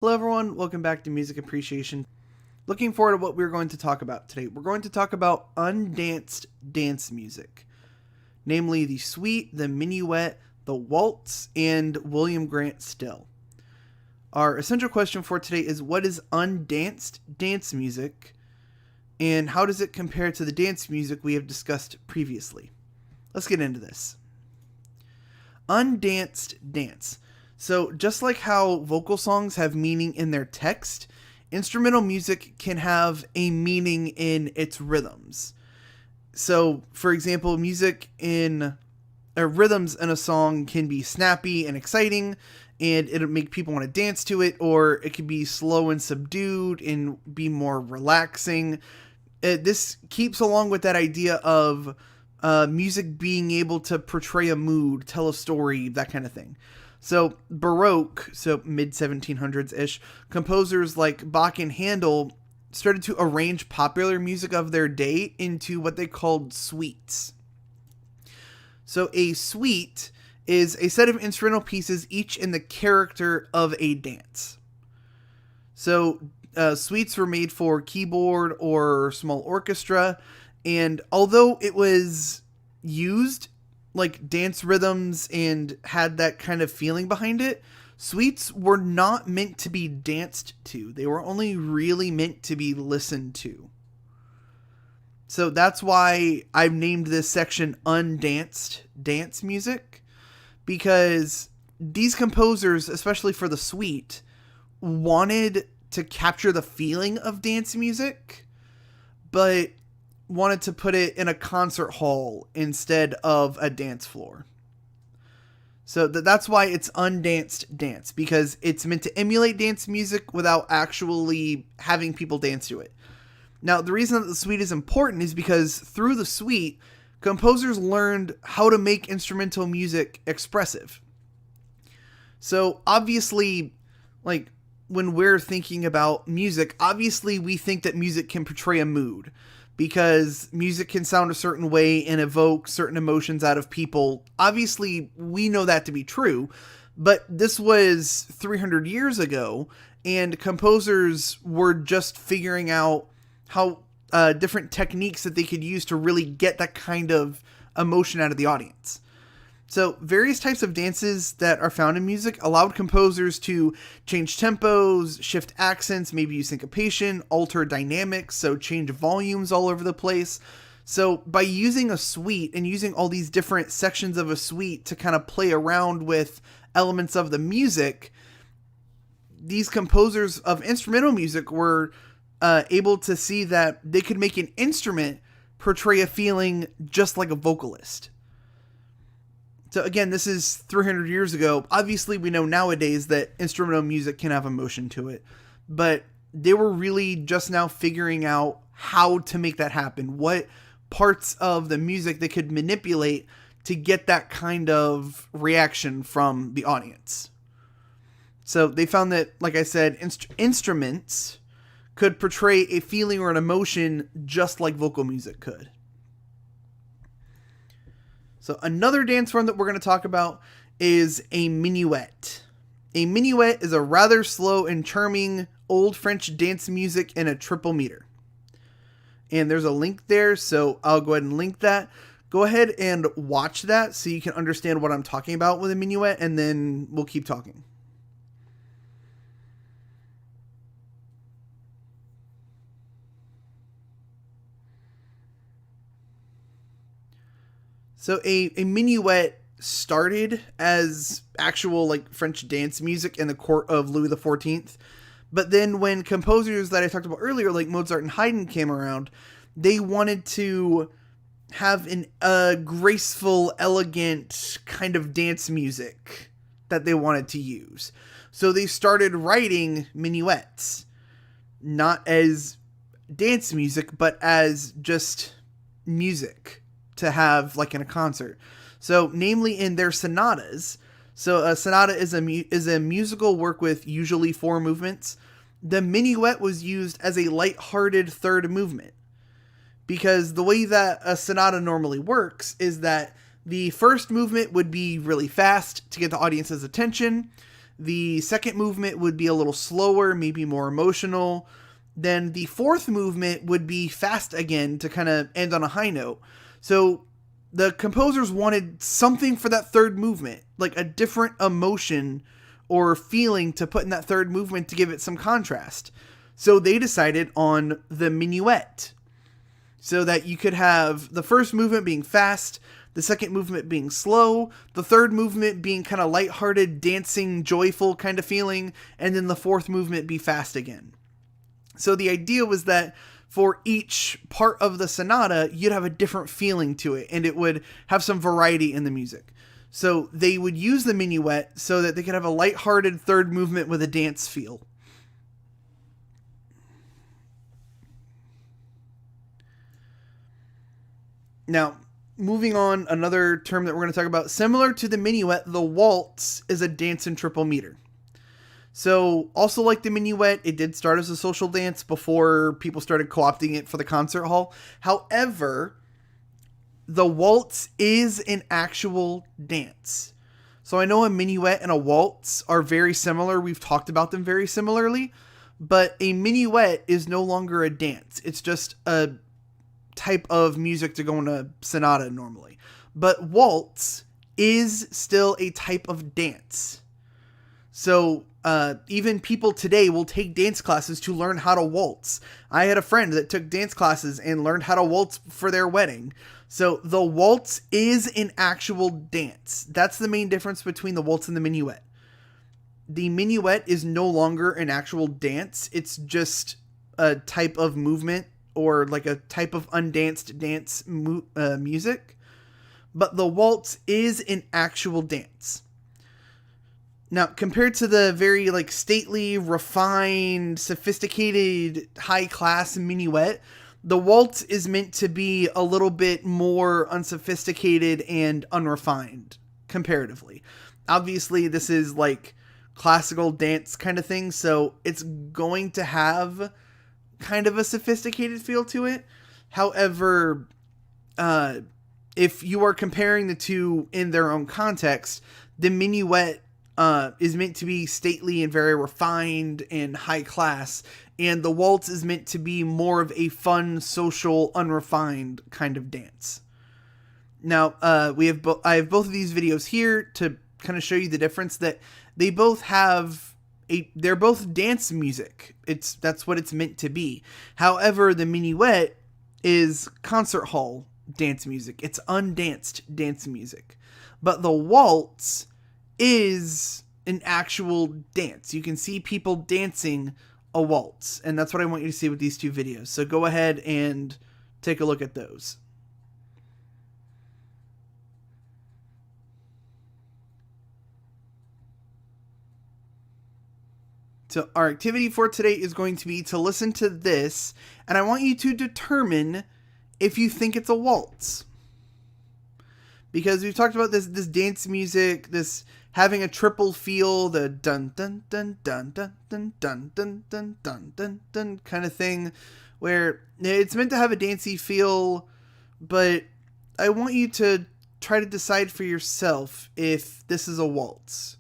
Hello everyone, welcome back to Music Appreciation. Looking forward to what we're going to talk about today. We're going to talk about undanced dance music, namely the suite, the minuet, the waltz, and William Grant Still. Our essential question for today is, what is undanced dance music, and how does it compare to the dance music we have discussed previously? Let's get into this. Undanced dance. So just like how vocal songs have meaning in their text, instrumental music can have a meaning in its rhythms. So, for example, rhythms in a song can be snappy and exciting, and it'll make people want to dance to it, or it can be slow and subdued and be more relaxing. This keeps along with that idea of music being able to portray a mood, tell a story, that kind of thing. So Baroque, so mid-1700s-ish, composers like Bach and Handel started to arrange popular music of their day into what they called suites. So a suite is a set of instrumental pieces, each in the character of a dance. So suites were made for keyboard or small orchestra, and although it was used like dance rhythms and had that kind of feeling behind it, suites were not meant to be danced to. They were only really meant to be listened to. So that's why I've named this section Undanced Dance Music, because these composers, especially for the suite, wanted to capture the feeling of dance music, but wanted to put it in a concert hall instead of a dance floor. So that's why it's undanced dance, because it's meant to emulate dance music without actually having people dance to it. Now, the reason that the suite is important is because through the suite, composers learned how to make instrumental music expressive. So obviously, like when we're thinking about music, obviously we think that music can portray a mood, because music can sound a certain way and evoke certain emotions out of people. Obviously, we know that to be true, but this was 300 years ago, and composers were just figuring out how different techniques that they could use to really get that kind of emotion out of the audience. So various types of dances that are found in music allowed composers to change tempos, shift accents, maybe use syncopation, alter dynamics, so change volumes all over the place. So by using a suite and using all these different sections of a suite to kind of play around with elements of the music, these composers of instrumental music were able to see that they could make an instrument portray a feeling just like a vocalist. So again, this is 300 years ago. Obviously, we know nowadays that instrumental music can have emotion to it, but they were really just now figuring out how to make that happen. What parts of the music they could manipulate to get that kind of reaction from the audience. So they found that, like I said, instruments could portray a feeling or an emotion just like vocal music could. So another dance form that we're going to talk about is a minuet. A minuet is a rather slow and charming old French dance music in a triple meter. And there's a link there, so I'll go ahead and link that. Go ahead and watch that so you can understand what I'm talking about with a minuet, and then we'll keep talking. So a minuet started as actual like French dance music in the court of Louis XIV. But then when composers that I talked about earlier, like Mozart and Haydn, came around, they wanted to have a graceful, elegant kind of dance music that they wanted to use. So they started writing minuets, not as dance music, but as just music to have like in a concert. So namely in their sonatas. So a sonata is a musical work with usually 4 movements. The minuet was used as a light-hearted third movement, because the way that a sonata normally works is that the first movement would be really fast to get the audience's attention. The second movement would be a little slower, maybe more emotional. Then the fourth movement would be fast again to kind of end on a high note. So the composers wanted something for that third movement, like a different emotion or feeling to put in that third movement to give it some contrast. So they decided on the minuet, so that you could have the first movement being fast, the second movement being slow, the third movement being kind of lighthearted, dancing, joyful kind of feeling, and then the fourth movement be fast again. So the idea was that for each part of the sonata, you'd have a different feeling to it, and it would have some variety in the music. So they would use the minuet so that they could have a lighthearted third movement with a dance feel. Now, moving on, another term that we're going to talk about, similar to the minuet, the waltz is a dance in triple meter. So, also like the minuet, it did start as a social dance before people started co-opting it for the concert hall. However, the waltz is an actual dance. So I know a minuet and a waltz are very similar. We've talked about them very similarly. But a minuet is no longer a dance. It's just a type of music to go in a sonata normally. But waltz is still a type of dance. So even people today will take dance classes to learn how to waltz. I had a friend that took dance classes and learned how to waltz for their wedding. So the waltz is an actual dance. That's the main difference between the waltz and the minuet. The minuet is no longer an actual dance. It's just a type of movement or like a type of undanced dance music. But the waltz is an actual dance. Now, compared to the very like stately, refined, sophisticated, high-class minuet, the waltz is meant to be a little bit more unsophisticated and unrefined, comparatively. Obviously, this is like classical dance kind of thing, so it's going to have kind of a sophisticated feel to it. However, if you are comparing the two in their own context, the minuet is meant to be stately and very refined and high class, and the waltz is meant to be more of a fun, social, unrefined kind of dance. Now, I have both of these videos here to kind of show you the difference, that they both have they're both dance music. That's what it's meant to be. However, the minuet is concert hall dance music. It's undanced dance music. But the waltz is an actual dance. You can see people dancing a waltz, and that's what I want you to see with these two videos. So go ahead and take a look at those. So our activity for today is going to be to listen to this, and I want you to determine if you think it's a waltz. Because we've talked about this dance music, this having a triple feel, the dun dun dun dun dun dun dun dun dun dun dun dun kind of thing, where it's meant to have a dancey feel, but I want you to try to decide for yourself if this is a waltz.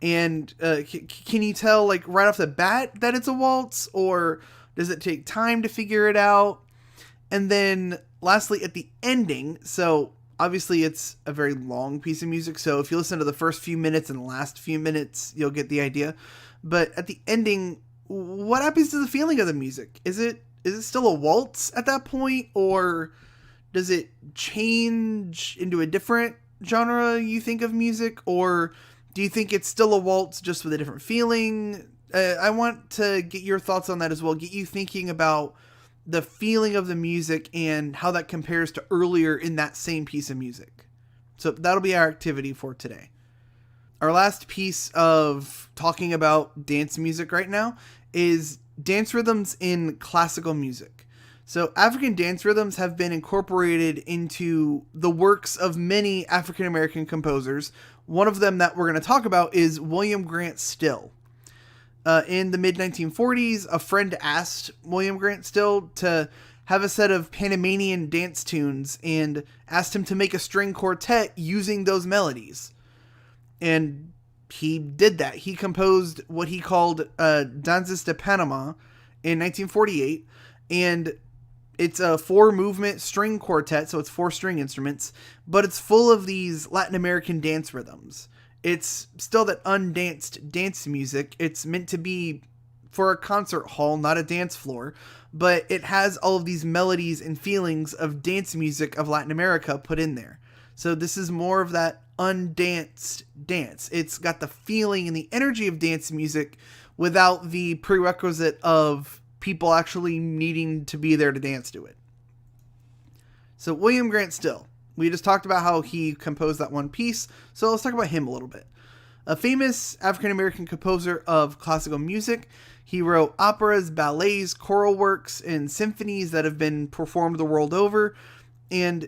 And can you tell, like, right off the bat that it's a waltz, or does it take time to figure it out? And then lastly, at the ending, so obviously it's a very long piece of music, so if you listen to the first few minutes and the last few minutes, you'll get the idea. But at the ending, what happens to the feeling of the music? Is it still a waltz at that point, or does it change into a different genre you think of music, or do you think it's still a waltz just with a different feeling? I want to get your thoughts on that as well, get you thinking about the feeling of the music and how that compares to earlier in that same piece of music. So that'll be our activity for today. Our last piece of talking about dance music right now is dance rhythms in classical music. So African dance rhythms have been incorporated into the works of many African American composers. One of them that we're going to talk about is William Grant Still. In the mid-1940s, a friend asked William Grant Still to have a set of Panamanian dance tunes and asked him to make a string quartet using those melodies. And he did that. He composed what he called Danzas de Panama in 1948, and it's a 4-movement string quartet, so it's 4 string instruments, but it's full of these Latin American dance rhythms. It's still that undanced dance music. It's meant to be for a concert hall, not a dance floor, but it has all of these melodies and feelings of dance music of Latin America put in there. So this is more of that undanced dance. It's got the feeling and the energy of dance music without the prerequisite of people actually needing to be there to dance to it. So William Grant Still. We just talked about how he composed that one piece, so let's talk about him a little bit. A famous African-American composer of classical music, he wrote operas, ballets, choral works, and symphonies that have been performed the world over, and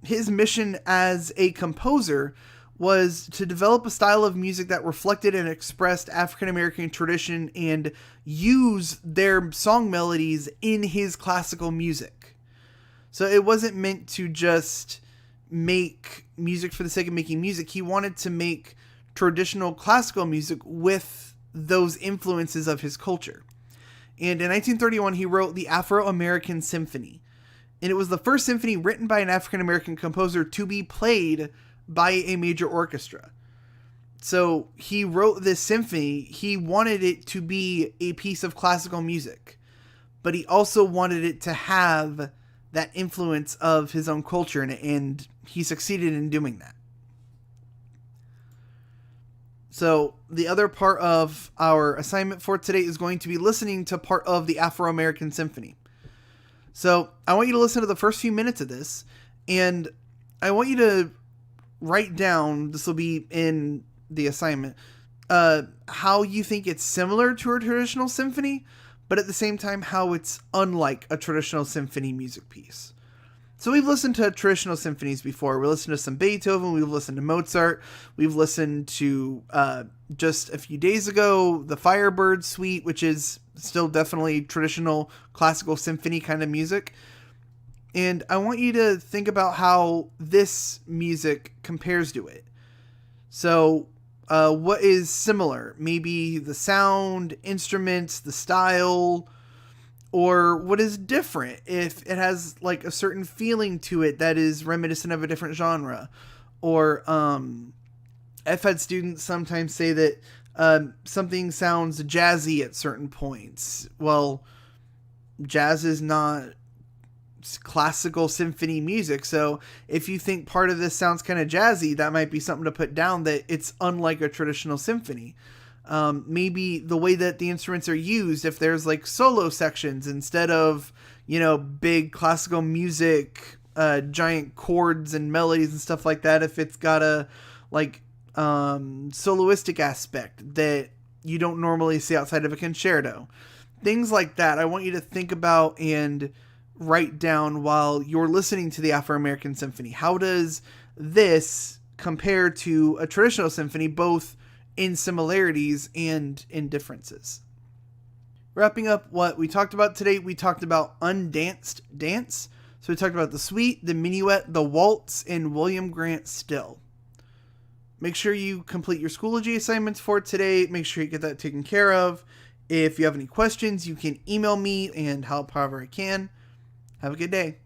his mission as a composer was to develop a style of music that reflected and expressed African-American tradition and use their song melodies in his classical music. So it wasn't meant to just make music for the sake of making music. He wanted to make traditional classical music with those influences of his culture. And in 1931, he wrote the Afro-American Symphony. And it was the first symphony written by an African-American composer to be played by a major orchestra. So he wrote this symphony. He wanted it to be a piece of classical music, but he also wanted it to have that influence of his own culture in it, and he succeeded in doing that. So the other part of our assignment for today is going to be listening to part of the Afro-American Symphony. So I want you to listen to the first few minutes of this, and I want you to write down, this will be in the assignment, how you think it's similar to a traditional symphony, but at the same time how it's unlike a traditional symphony music piece. So we've listened to traditional symphonies before. We listened to some Beethoven, we've listened to Mozart, we've listened to, just a few days ago, the Firebird Suite, which is still definitely traditional classical symphony kind of music. And I want you to think about how this music compares to it. So, what is similar? Maybe the sound, instruments, the style, or what is different if it has like a certain feeling to it that is reminiscent of a different genre. Or I've had students sometimes say that something sounds jazzy at certain points. Well, jazz is not classical symphony music, so if you think part of this sounds kind of jazzy, that might be something to put down, that it's unlike a traditional symphony. Maybe the way that the instruments are used, if there's like solo sections instead of, big classical music, giant chords and melodies and stuff like that, if it's got a soloistic aspect that you don't normally see outside of a concerto, things like that. I want you to think about and write down while you're listening to the Afro-American Symphony. How does this compare to a traditional symphony, both in similarities and in differences? Wrapping up what we talked about today, we talked about undanced dance. So we talked about the suite, the minuet, the waltz, and William Grant Still. Make sure you complete your Schoology assignments for today. Make sure you get that taken care of. If you have any questions, you can email me and help however I can. Have a good day.